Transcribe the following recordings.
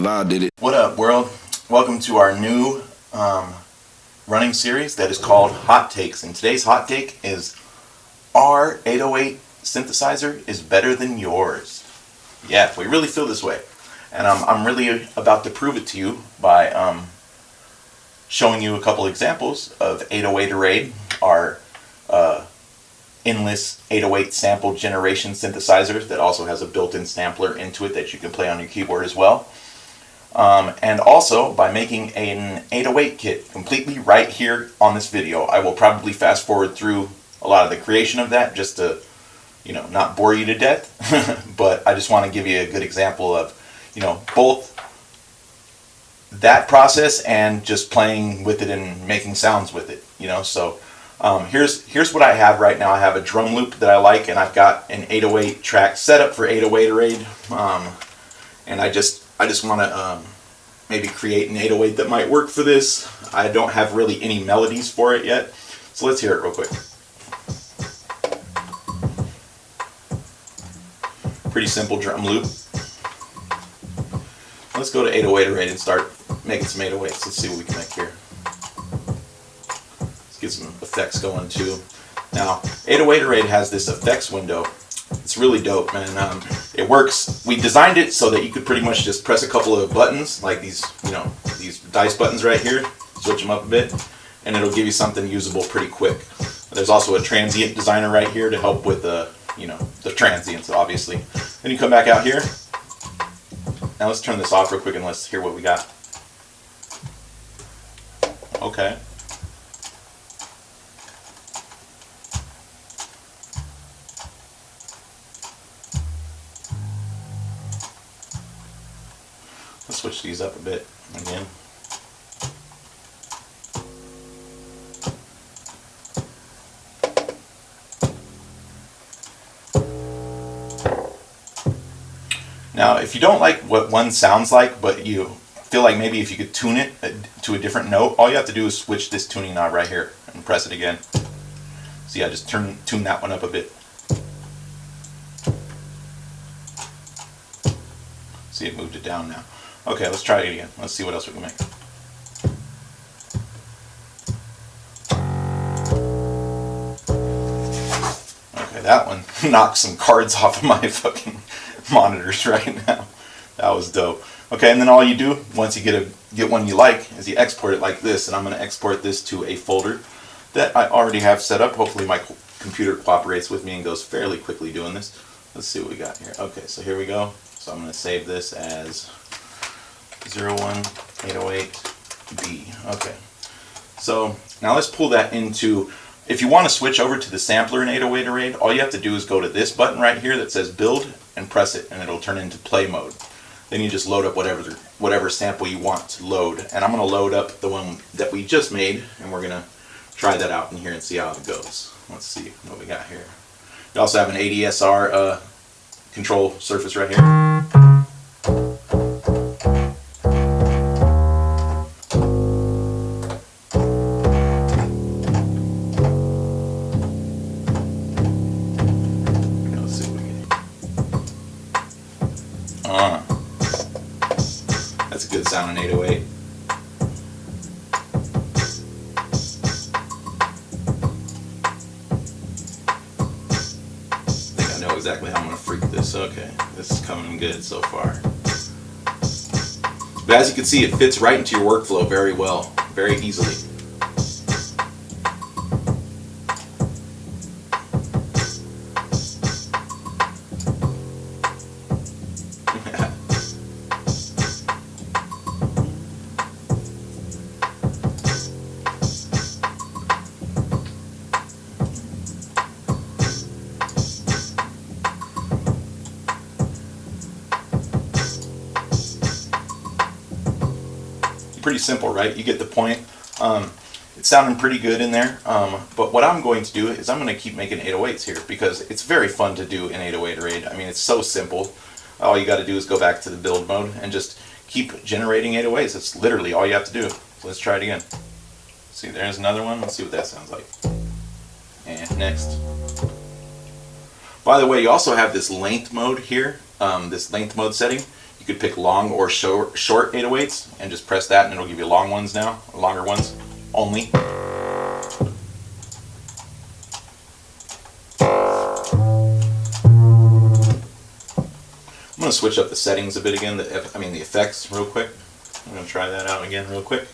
VST3 What up, world? Welcome to our new running series that is called Hot Takes. And today's hot take is, our 808 synthesizer is better than yours. Yeah, we really feel this way. And I'm really about to prove it to you by showing you a couple examples of 808orade, our endless 808 sample generation synthesizer that also has a built-in sampler into it that you can play on your keyboard as well. And also by making an 808 kit completely right here on this video. I will probably fast forward through a lot of the creation of that just to, not bore you to death. But I just want to give you a good example of, both that process and just playing with it and making sounds with it, So here's what I have right now. I have a drum loop that I like, and I've got an 808 track set up for 808orade. And I just want to maybe create an 808 that might work for this. I don't have really any melodies for it yet, so let's hear it real quick. Pretty simple drum loop. Let's go to 808orade and start making some 808s. Let's see what we can make here. Let's get some effects going too. Now, 808orade has this effects window. It's really dope, man. It works. We designed it so that you could pretty much just press a couple of buttons, like these, these dice buttons right here. Switch them up a bit, and it'll give you something usable pretty quick. There's also a transient designer right here to help with the, the transients, obviously. Then you come back out here. Now let's turn this off real quick and let's hear what we got. Okay. Let's switch these up a bit again. Now, if you don't like what one sounds like, but you feel like maybe if you could tune it to a different note, all you have to do is switch this tuning knob right here and press it again. See, I just tune that one up a bit. See, it moved it down now. Okay, let's try it again. Let's see what else we can make. Okay, that one knocked some cards off of my fucking monitors right now. That was dope. Okay, and then all you do once you get one you like is you export it like this, and I'm going to export this to a folder that I already have set up. Hopefully my computer cooperates with me and goes fairly quickly doing this. Let's see what we got here. Okay, so here we go. So I'm going to save this as 01808B. Okay. So now let's pull that into, if you want to switch over to the sampler in 808orade, all you have to do is go to this button right here that says build and press it, and it'll turn into play mode. Then you just load up whatever sample you want to load. And I'm going to load up the one that we just made, and we're going to try that out in here and see how it goes. Let's see what we got here. We also have an ADSR control surface right here. That's a good sound in 808. I think I know exactly how I'm going to freak this. Okay, this is coming good so far. But as you can see, it fits right into your workflow very well, very easily. Pretty simple, right? You get the point. It's sounding pretty good in there, but what I'm going to do is I'm going to keep making 808s here because it's very fun to do in 808orade. I mean, it's so simple. All you got to do is go back to the build mode and just keep generating 808s. That's literally all you have to do. So let's try it again. See, there's another one. Let's see what that sounds like. And next. By the way, you also have this length mode here, this length mode setting. You You could pick long or short 808s and just press that and it'll give you long ones now, or longer ones only. I'm going to switch up the settings a bit again, the effects real quick. I'm going to try that out again real quick.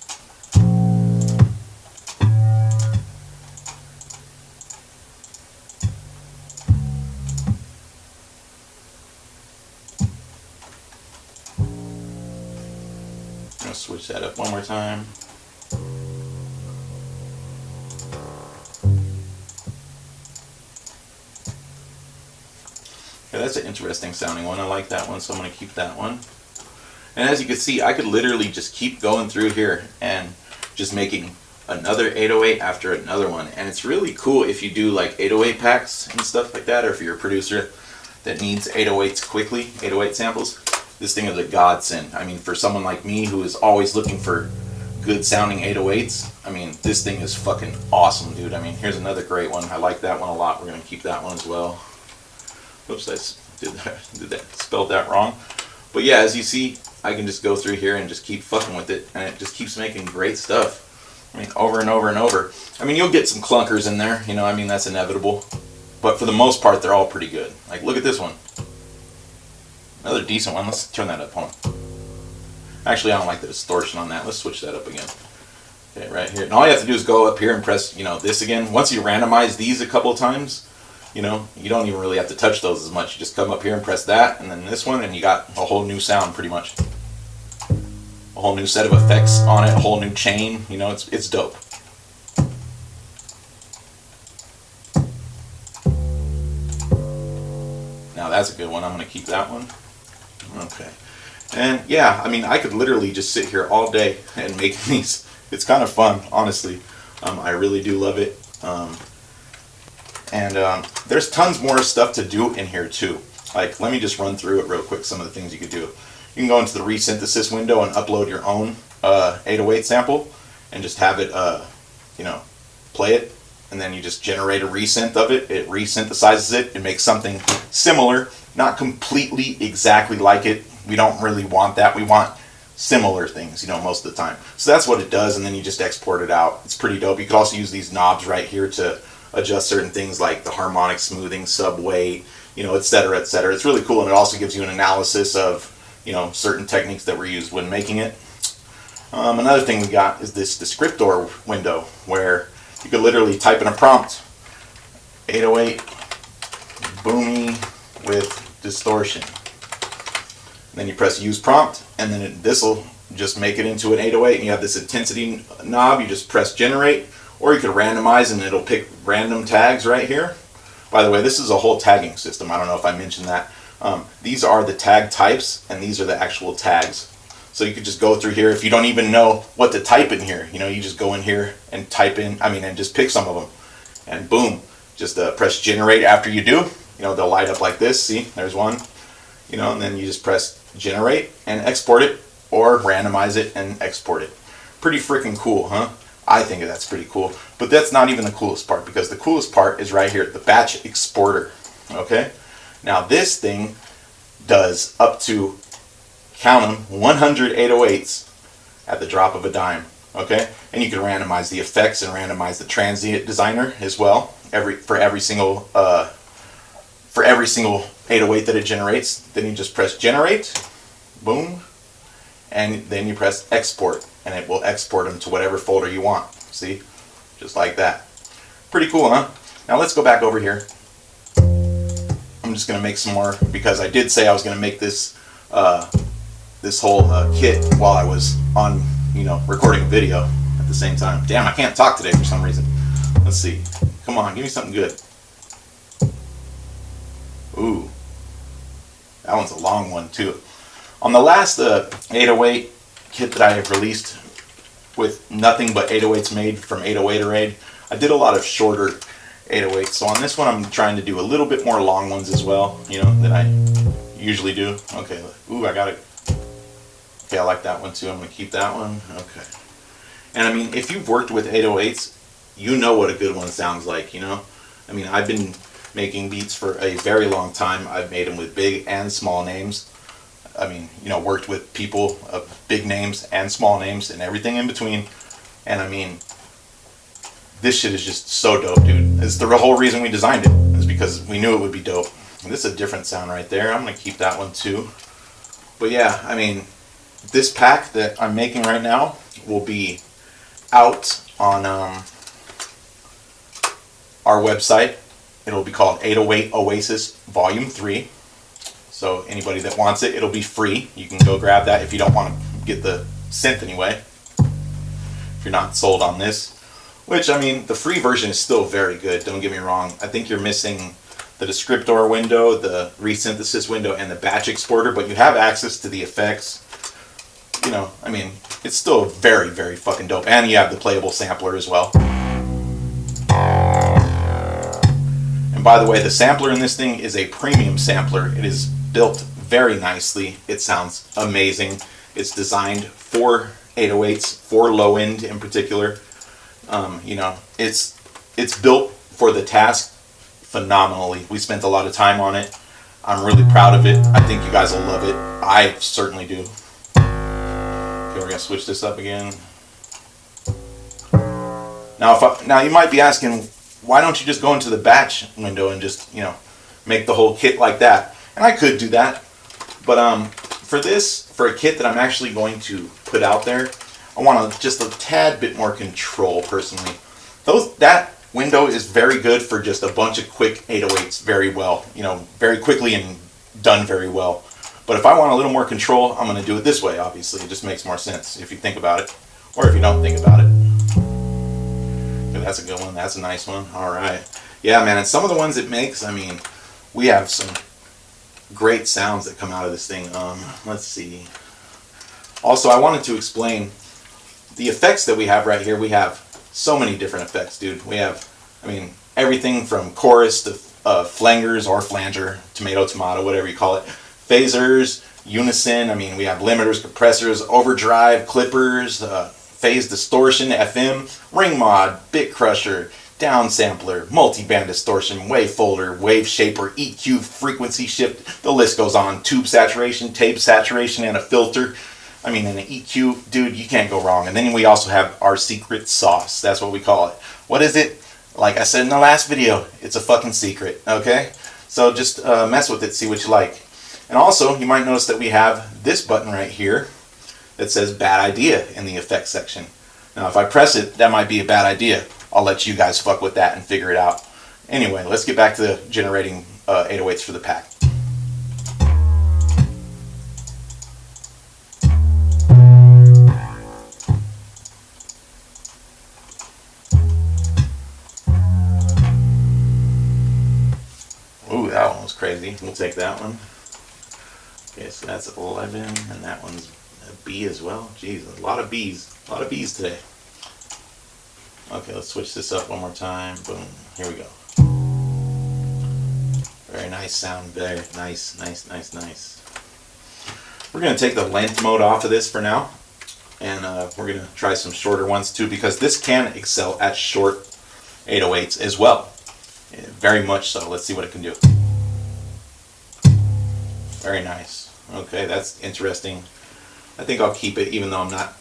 I'm going to switch that up one more time. Okay, that's an interesting sounding one. I like that one, so I'm going to keep that one. And as you can see, I could literally just keep going through here and just making another 808 after another one. And it's really cool if you do like 808 packs and stuff like that, or if you're a producer that needs 808s quickly, 808 samples. This thing is a godsend. I mean, for someone like me who is always looking for good sounding 808s, I mean, this thing is fucking awesome, dude. I mean, here's another great one. I like that one a lot. We're going to keep that one as well. Oops, I did that, spelled that wrong. But yeah, as you see, I can just go through here and just keep fucking with it, and it just keeps making great stuff. I mean, over and over and over. I mean, you'll get some clunkers in there, you know, I mean, that's inevitable. But for the most part, they're all pretty good. Like, look at this one. Another decent one. Let's turn that up, hold on. Actually, I don't like the distortion on that. Let's switch that up again. Okay, right here. And all you have to do is go up here and press, you know, this again. Once you randomize these a couple of times, you know, you don't even really have to touch those as much. You just come up here and press that, and then this one, and you got a whole new sound pretty much. A whole new set of effects on it, a whole new chain, you know, it's dope. Now that's a good one, I'm going to keep that one. Okay. And yeah, I mean, I could literally just sit here all day and make these. It's kind of fun, honestly. I really do love it. There's tons more stuff to do in here too. Like, let me just run through it real quick, some of the things you could do. You can go into the resynthesis window and upload your own 808 sample and just have it, you know, play it. And then you just generate a resynth of it. It resynthesizes it and makes something similar, not completely exactly like it. We don't really want that. We want similar things, you know, most of the time. So that's what it does, and then you just export it out. It's pretty dope. You could also use these knobs right here to adjust certain things like the harmonic smoothing, sub weight, you know, etc., etc. It's really cool, and it also gives you an analysis of, you know, certain techniques that were used when making it. Another thing we got is this descriptor window where you could literally type in a prompt, 808 boomy with distortion. And then you press use prompt, and then this will just make it into an 808, and you have this intensity knob. You just press generate, or you could randomize and it'll pick random tags right here. By the way, this is a whole tagging system. I don't know if I mentioned that. These are the tag types, and these are the actual tags. So you could just go through here. If you don't even know what to type in here, you know, you just go in here and type in, and just pick some of them. And boom, just press generate after you do. You know, they'll light up like this. See, there's one. You know, and then you just press generate and export it, or randomize it and export it. Pretty freaking cool, huh? I think that's pretty cool. But that's not even the coolest part, because the coolest part is right here, the batch exporter. Okay? Now this thing does up to, count them, 100 808s at the drop of a dime. Okay? And you can randomize the effects and randomize the transient designer as well. For every single 808 that it generates. Then you just press generate, boom, and then you press export, and it will export them to whatever folder you want. See? Just like that. Pretty cool, huh? Now let's go back over here. I'm just going to make some more, because I did say I was going to make this this whole kit while I was on, you know, recording a video at the same time. Damn, I can't talk today for some reason. Let's see. Come on, give me something good. Ooh. That one's a long one too. On the last 808 kit that I have released with nothing but 808s made from 808orade, I did a lot of shorter 808s. So on this one I'm trying to do a little bit more long ones as well, you know, than I usually do. Okay, ooh, I got it. Okay, I like that one too. I'm going to keep that one. Okay. And I mean, if you've worked with 808s, you know what a good one sounds like, you know? I mean, I've been making beats for a very long time. I've made them with big and small names. I mean, you know, worked with people of big names and small names and everything in between. And I mean, this shit is just so dope, dude. It's the whole reason we designed it, is because we knew it would be dope. And this is a different sound right there. I'm gonna keep that one too. But yeah, I mean, this pack that I'm making right now will be out on our website. It'll be called 808 Oasis Volume 3. So anybody that wants it, it'll be free. You can go grab that if you don't want to get the synth anyway. If you're not sold on this. Which, I mean, the free version is still very good, don't get me wrong. I think you're missing the descriptor window, the resynthesis window, and the batch exporter, but you have access to the effects. You know, I mean, it's still very, very fucking dope. And you have the playable sampler as well. And by the way, the sampler in this thing is a premium sampler. It is built very nicely. It sounds amazing. It's designed for 808s, for low end in particular. You know, it's built for the task phenomenally. We spent a lot of time on it. I'm really proud of it. I think you guys will love it. I certainly do. Okay, we're gonna switch this up again. Now you might be asking, why don't you just go into the batch window and just, you know, make the whole kit like that? And I could do that, but for a kit that I'm actually going to put out there, I want just a tad bit more control personally. That window is very good for just a bunch of quick 808s very well, you know, very quickly and done very well. But if I want a little more control, I'm going to do it this way, obviously. It just makes more sense if you think about it, or if you don't think about it. Okay, that's a good one. That's a nice one. All right. Yeah, man, and some of the ones it makes, I mean, we have some great sounds that come out of this thing. Let's see. Also, I wanted to explain the effects that we have right here. We have so many different effects, dude. We have, I mean, everything from chorus to flangers or flanger, tomato, whatever you call it, phasers, unison. I mean, we have limiters, compressors, overdrive, clippers, phase distortion, FM, ring mod, bit crusher, downsampler, multiband distortion, wave folder, wave shaper, EQ, frequency shift. The list goes on. Tube saturation, tape saturation, and a filter. I mean, in an EQ, dude, you can't go wrong. And then we also have our secret sauce. That's what we call it. What is it? Like I said in the last video, it's a fucking secret, okay? So just mess with it, see what you like. And also, you might notice that we have this button right here that says bad idea in the effects section. Now, if I press it, that might be a bad idea. I'll let you guys fuck with that and figure it out. Anyway, let's get back to generating 808s for the pack. Ooh, that one was crazy. We'll take that one. Okay, so that's 11, and that one's a B as well. Jeez, a lot of B's. A lot of B's today. Okay, let's switch this up one more time. Boom. Here we go. Very nice sound. Very nice. We're going to take the length mode off of this for now. And we're going to try some shorter ones too, because this can excel at short 808s as well. Yeah, very much so. Let's see what it can do. Very nice. Okay, that's interesting. I think I'll keep it, even though I'm not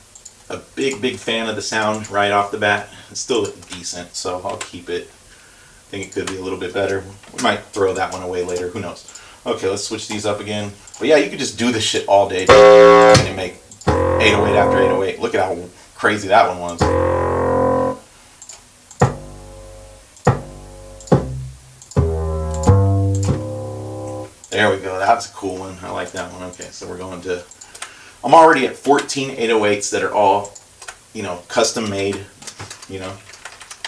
a big fan of the sound right off the bat. It's still decent, so I'll keep it. I think it could be a little bit better. We might throw that one away later, who knows. Okay, let's switch these up again. But yeah, you could just do this shit all day and make 808 after 808. Look at how crazy that one was. There we go. That's a cool one. I like that one. Okay, so we're going to... I'm already at 14 808s that are all, you know, custom made, you know.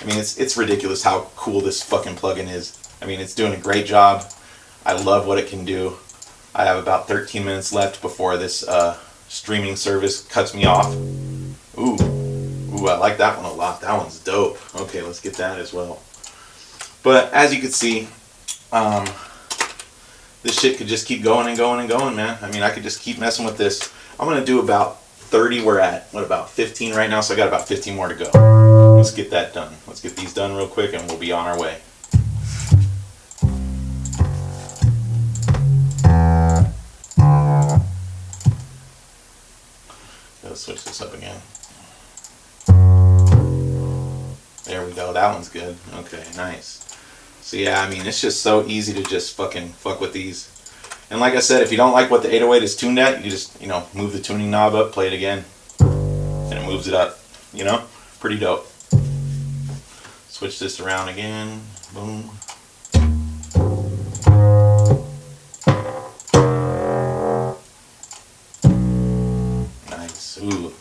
I mean, it's ridiculous how cool this fucking plugin is. I mean, it's doing a great job. I love what it can do. I have about 13 minutes left before this streaming service cuts me off. Ooh, I like that one a lot. That one's dope. Okay, let's get that as well. But as you can see, this shit could just keep going and going and going, man. I mean, I could just keep messing with this. I'm going to do about 30. We're at, what, about 15 right now? So I got about 15 more to go. Let's get that done. Let's get these done real quick and we'll be on our way. let's switch this up again. There we go. That one's good. Okay, nice. So yeah, I mean, it's just so easy to just fucking fuck with these. And like I said, if you don't like what the 808 is tuned at, you just, you know, move the tuning knob up, play it again, and it moves it up. You know, pretty dope. Switch this around again. Boom. Nice. Ooh.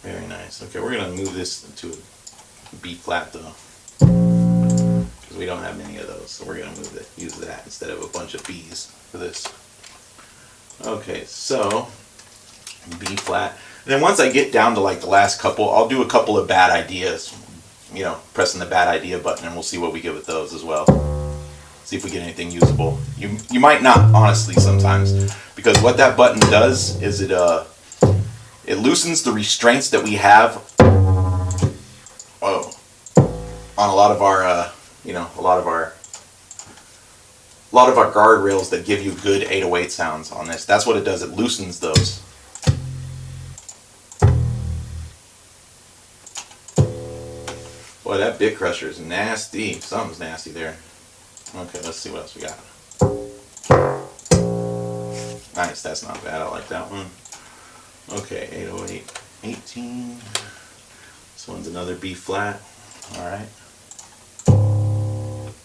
Very nice. Okay, we're gonna move this to a B flat though, because we don't have many of those, so we're gonna use that instead of a bunch of B's for this. Okay, so B flat. And then once I get down to like the last couple, I'll do a couple of bad ideas. You know, pressing the bad idea button, and we'll see what we get with those as well. See if we get anything usable. You might not, honestly, sometimes, because what that button does is it loosens the restraints that we have. Whoa, on a lot of our you know, a lot of our guardrails that give you good 808 sounds on this. That's what it does. It loosens those. Boy, that bit crusher is nasty. Something's nasty there. Okay, let's see what else we got. Nice, that's not bad. I like that one. Okay, 808, 18. This one's another B flat. All right.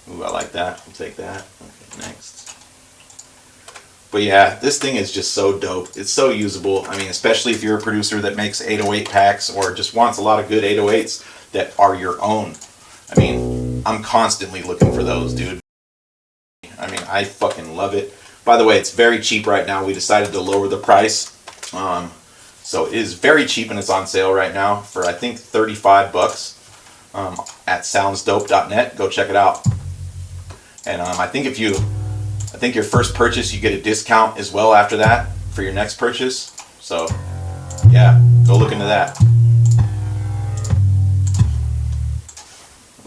Ooh, I like that. We'll take that. Okay, next. But yeah, this thing is just so dope. It's so usable. I mean, especially if you're a producer that makes 808 packs or just wants a lot of good 808s that are your own. I mean, I'm constantly looking for those, dude. I mean, I fucking love it. By the way, it's very cheap right now. We decided to lower the price. So it is very cheap and it's on sale right now for, I think, 35 bucks at soundsdope.net. Go check it out. And I think your first purchase, you get a discount as well after that for your next purchase. So yeah, go look into that.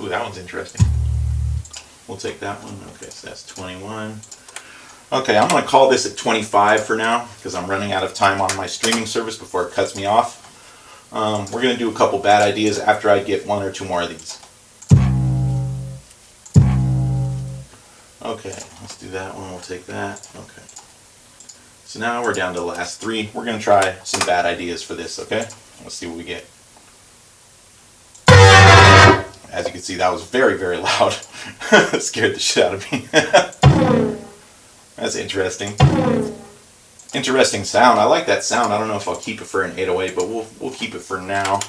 Ooh, that one's interesting. We'll take that one. Okay, so that's 21. Okay, I'm going to call this at 25 for now because I'm running out of time on my streaming service before it cuts me off. We're going to do a couple bad ideas after I get one or two more of these. Okay, let's do that one. We'll take that. Okay. So now we're down to the last three. We're going to try some bad ideas for this, okay? Let's see what we get. As you can see, that was very, very loud. It scared the shit out of me. That's interesting. Interesting sound. I like that sound. I don't know if I'll keep it for an 808, but we'll keep it for now.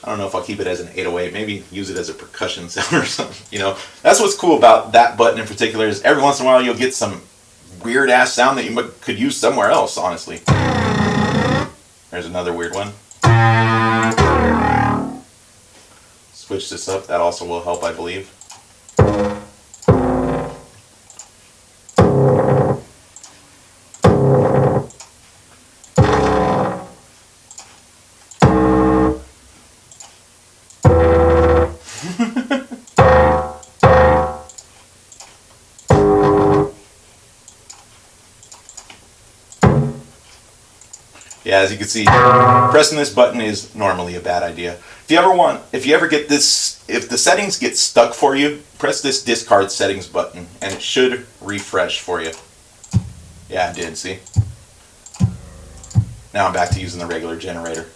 I don't know if I'll keep it as an 808. Maybe use it as a percussion sound or something. You know, that's what's cool about that button in particular is every once in a while you'll get some weird ass sound that you could use somewhere else, honestly. There's another weird one. Switch this up. That also will help, I believe. Yeah, as you can see, pressing this button is normally a bad idea. If you ever get this, if the settings get stuck for you, press this discard settings button and it should refresh for you. Yeah, it did, see? Now I'm back to using the regular generator.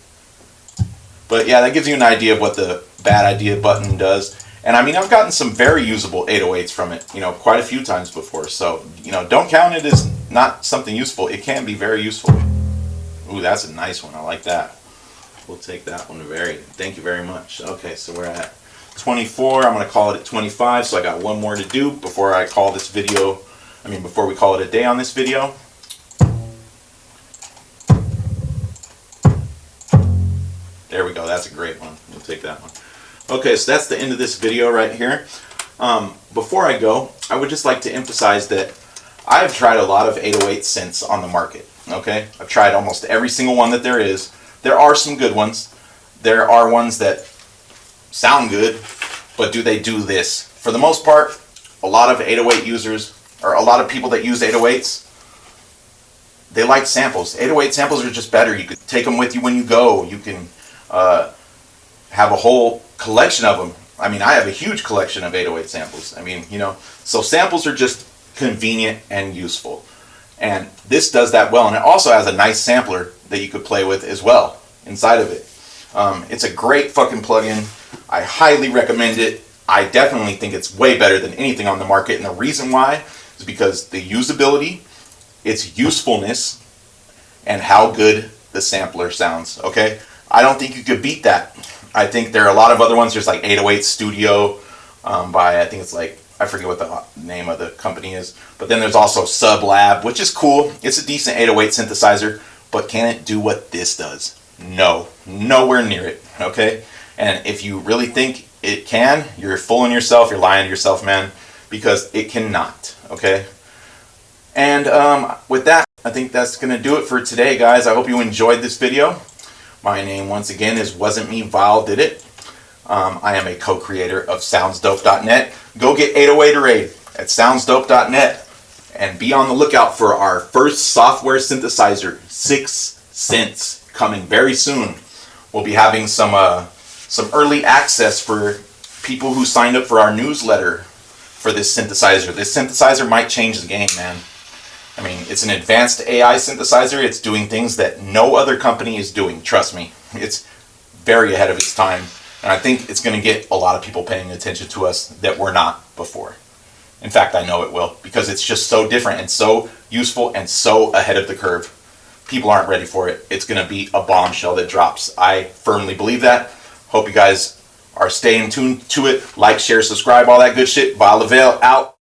But yeah, that gives you an idea of what the bad idea button does. And I mean, I've gotten some very usable 808s from it, you know, quite a few times before. So, you know, don't count it as not something useful. It can be very useful. Ooh, that's a nice one. I like that. We'll take that one. Thank you very much. Okay, so we're at 24. I'm going to call it at 25. So I got one more to do before I call this video. Before we call it a day on this video. There we go. That's a great one. We'll take that one. Okay, so that's the end of this video right here. Before I go, I would just like to emphasize that I have tried a lot of 808 synths on the market. Okay, I've tried almost every single one that there is. There are some good ones. There are ones that sound good, but do they do this? For the most part, a lot of 808 users, or a lot of people that use 808s, they like samples. 808 samples are just better. You could take them with you when you go. You can have a whole collection of them. I mean, I have a huge collection of 808 samples. I mean, you know, so samples are just convenient and useful. And this does that well. And it also has a nice sampler that you could play with as well inside of it. It's a great fucking plugin. I highly recommend it. I definitely think it's way better than anything on the market. And the reason why is because the usability, its usefulness, and how good the sampler sounds. Okay? I don't think you could beat that. I think there are a lot of other ones. There's like 808 Studio by, I think it's like, I forget what the name of the company is. But then there's also Sublab, which is cool. It's a decent 808 synthesizer. But can it do what this does? No. Nowhere near it. Okay? And if you really think it can, you're fooling yourself. You're lying to yourself, man. Because it cannot. Okay? And with that, I think that's going to do it for today, guys. I hope you enjoyed this video. My name, once again, is WASNTMEVIELDIDIT. I am a co-creator of SoundsDope.net. Go get 808orade at SoundsDope.net and be on the lookout for our first software synthesizer, 6 cents, coming very soon. We'll be having some early access for people who signed up for our newsletter for this synthesizer. This synthesizer might change the game, man. I mean, it's an advanced AI synthesizer. It's doing things that no other company is doing. Trust me. It's very ahead of its time. And I think it's going to get a lot of people paying attention to us that were not before. In fact, I know it will, because it's just so different and so useful and so ahead of the curve. People aren't ready for it. It's going to be a bombshell that drops. I firmly believe that. Hope you guys are staying tuned to it. Like, share, subscribe, all that good shit. Viola Veil out.